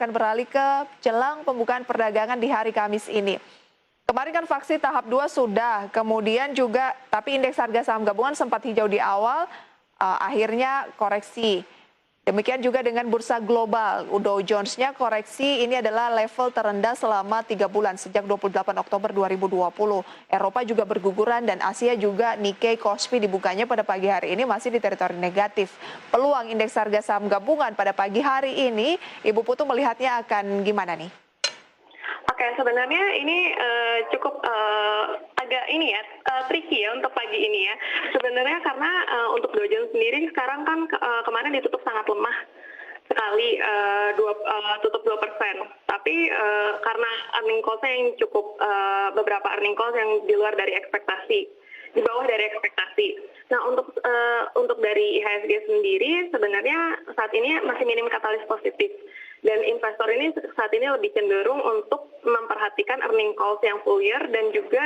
akan beralih ke jelang pembukaan perdagangan di hari Kamis ini. Kemarin kan vaksin tahap 2 sudah, kemudian juga tapi indeks harga saham gabungan sempat hijau di awal, akhirnya koreksi. Demikian juga dengan bursa global, Dow Jones-nya koreksi ini adalah level terendah selama 3 bulan sejak 28 Oktober 2020. Eropa juga berguguran dan Asia juga Nikkei Kospi dibukanya pada pagi hari ini masih di teritori negatif. Peluang indeks harga saham gabungan pada pagi hari ini, Ibu Putu melihatnya akan gimana nih? Oke, sebenarnya ini cukup agak ini ya, tricky ya untuk pagi ini ya. Sebenarnya karena untuk Dow Jones sendiri sekarang kan kemarin ditutup sangat lemah sekali, tutup 2%. Tapi karena earning call-nya yang cukup, beberapa earning call yang di luar dari ekspektasi, di bawah dari ekspektasi. Nah, untuk dari IHSG sendiri sebenarnya saat ini masih minim katalis positif. Dan investor ini saat ini lebih cenderung untuk memperhatikan earning calls yang full year dan juga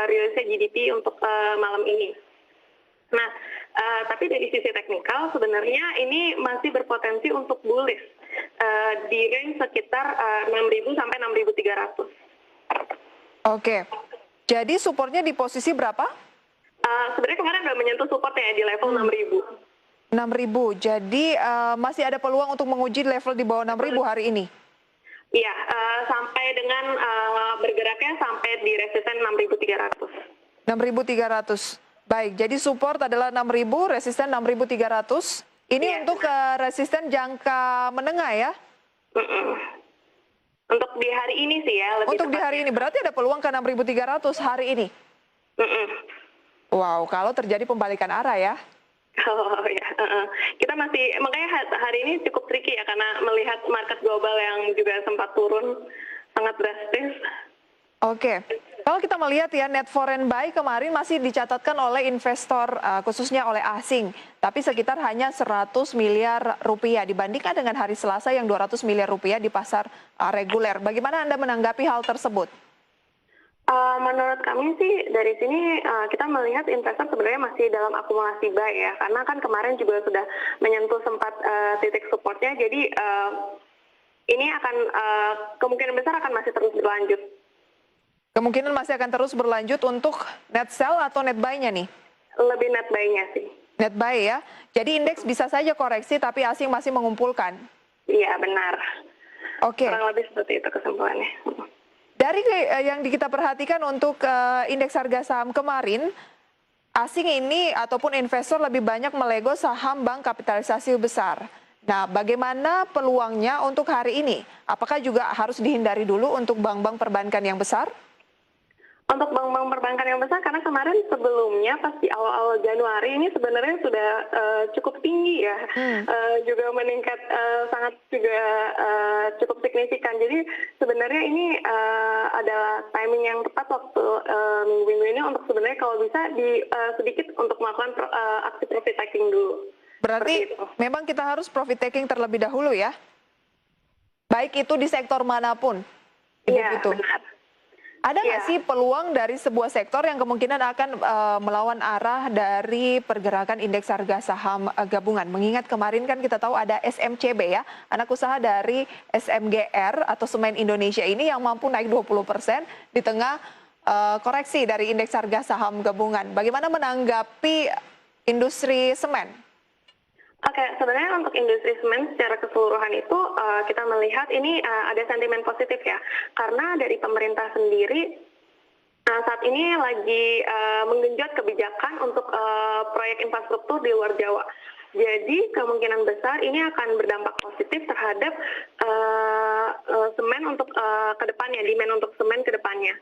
rilisnya GDP untuk malam ini. Nah, tapi dari sisi teknikal sebenarnya ini masih berpotensi untuk bullish di range sekitar 6.000 sampai 6.300. Oke, jadi supportnya di posisi berapa? Sebenarnya kemarin sudah menyentuh supportnya di level 6.000. 6.000, jadi masih ada peluang untuk menguji level di bawah 6.000 hari ini? Iya, sampai dengan bergeraknya sampai di resisten 6.300. 6.300, baik, jadi support adalah 6.000, resisten 6.300. Ini ya, untuk resisten jangka menengah ya? Untuk di hari ini sih ya. Untuk di hari ini, berarti ada peluang ke 6.300 hari ini? Wow, kalau terjadi pembalikan arah ya? Oh ya, kita masih, makanya hari ini cukup tricky ya karena melihat market global yang juga sempat turun sangat drastis. Oke, kalau kita melihat ya net foreign buy kemarin masih dicatatkan oleh investor khususnya oleh asing, tapi sekitar hanya 100 miliar rupiah dibandingkan dengan hari Selasa yang 200 miliar rupiah di pasar reguler. Bagaimana Anda menanggapi hal tersebut? Menurut kami sih dari sini kita melihat investor sebenarnya masih dalam akumulasi buy ya, karena kan kemarin juga sudah menyentuh sempat titik supportnya, jadi ini akan kemungkinan besar akan masih terus berlanjut. Kemungkinan masih akan terus berlanjut untuk net sell atau net buy-nya nih? Lebih net buy-nya sih. Net buy ya, jadi indeks bisa saja koreksi tapi asing masih mengumpulkan? Iya benar. Oke. Kurang lebih seperti itu kesimpulannya. Dari yang kita perhatikan untuk indeks harga saham kemarin, asing ini ataupun investor lebih banyak melego saham bank kapitalisasi besar. Nah, bagaimana peluangnya untuk hari ini? Apakah juga harus dihindari dulu untuk bank-bank perbankan yang besar? Untuk bank-bank perbankan yang besar, karena kemarin sebelumnya pas di awal-awal Januari ini sebenarnya sudah cukup tinggi ya, juga meningkat sangat juga cukup signifikan. Jadi sebenarnya ini adalah timing yang tepat waktu minggu-minggu ini untuk sebenarnya kalau bisa sedikit untuk melakukan aksi profit taking dulu. Berarti memang kita harus profit taking terlebih dahulu ya? Baik itu di sektor manapun? Iya, benar. Ada nggak sih peluang dari sebuah sektor yang kemungkinan akan melawan arah dari pergerakan indeks harga saham gabungan? Mengingat kemarin kan kita tahu ada SMCB ya, anak usaha dari SMGR atau Semen Indonesia ini yang mampu naik 20% di tengah koreksi dari indeks harga saham gabungan. Bagaimana menanggapi industri semen? Oke, sebenarnya untuk industri semen secara keseluruhan itu kita melihat ini ada sentimen positif ya, karena dari pemerintah sendiri saat ini lagi menggenjot kebijakan untuk proyek infrastruktur di luar Jawa. Jadi kemungkinan besar ini akan berdampak positif terhadap semen untuk kedepannya, demand untuk semen kedepannya.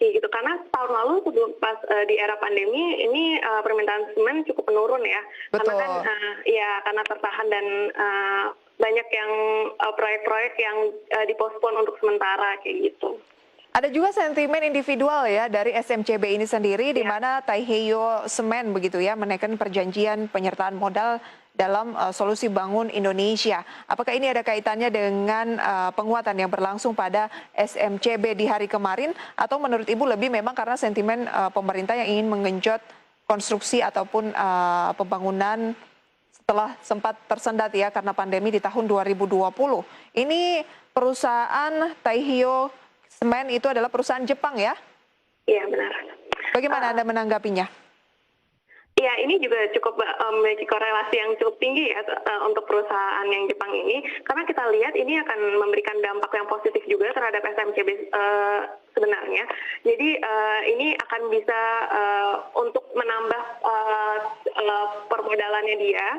Gitu, karena tahun lalu sebelum pas di era pandemi ini permintaan semen cukup menurun ya. Betul. Karena kan karena tertahan dan banyak yang proyek-proyek yang dipospon untuk sementara kayak gitu. Ada juga sentimen individual ya dari SMCB ini sendiri, di mana Taiheyo Semen begitu ya menaikkan perjanjian penyertaan modal dalam solusi bangun Indonesia. Apakah ini ada kaitannya dengan penguatan yang berlangsung pada SMCB di hari kemarin, atau menurut Ibu lebih memang karena sentimen pemerintah yang ingin menggenjot konstruksi ataupun pembangunan setelah sempat tersendat ya karena pandemi di tahun 2020. Ini perusahaan Taihyo Semen itu adalah perusahaan Jepang ya? Iya, benar. Bagaimana Anda menanggapinya? Ya, ini juga cukup memiliki korelasi yang cukup tinggi ya untuk perusahaan yang Jepang ini, karena kita lihat ini akan memberikan dampak yang positif juga terhadap SMCB sebenarnya. Jadi ini akan bisa untuk menambah permodalannya dia,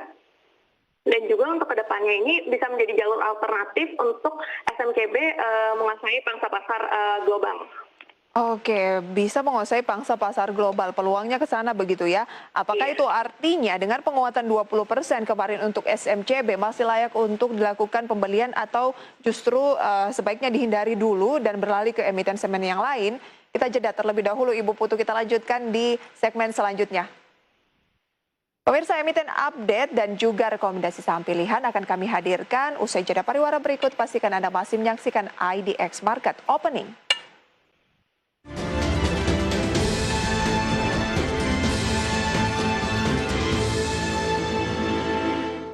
dan juga untuk kedepannya ini bisa menjadi jalur alternatif untuk SMCB menguasai pangsa pasar global. Oke, bisa menguasai pangsa pasar global. Peluangnya ke sana begitu ya. Apakah Iya. itu artinya dengan penguatan 20% kemarin untuk SMCB masih layak untuk dilakukan pembelian atau justru sebaiknya dihindari dulu dan beralih ke emiten semen yang lain? Kita jeda terlebih dahulu Ibu Putu, kita lanjutkan di segmen selanjutnya. Pemirsa, emiten update dan juga rekomendasi saham pilihan akan kami hadirkan usai jeda pariwara berikut. Pastikan Anda masih menyaksikan IDX Market Opening.